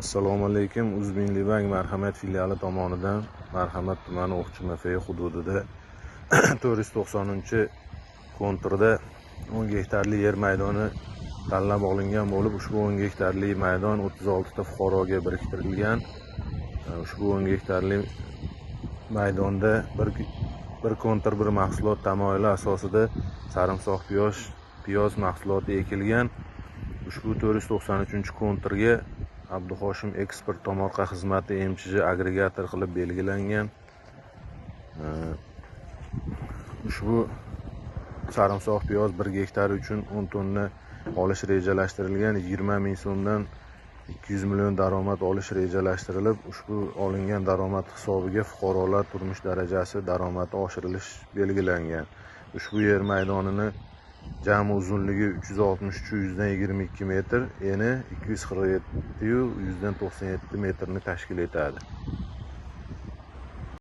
Assalomu alaykum. O'zmilliybank Marhamat filiali tomonidan Marhamat tumani O'qchi hududida 490-konturda 10 gektarli yer maydoni tanlab olingan bo'lib, ushbu 10 gektarli maydon 36 ta fuqaroga biriktirilgan. Ushbu 10 gektarli maydonda bir kontur bir mahsulot tamoyili asosida sarimsoq piyoz mahsuloti ekilgan. Ushbu 493-konturga Abduhoshim eksport tomorqa xizmati MChJ agregator qilib belgilangan. Ushbu sarimsoq piyoz 1 gektar uchun 10 tonna olish rejalashtirilgan. 20 ming so'mdan 200 million daromad olish rejalashtirilib, ushbu olingan daromad hisobiga fuqarolar turmush darajasi daromadi oshirilish belgilangan. Ushbu yer maydonini jami uzunligi 363/122 metr, eni 247/197 metrni tashkil etadi.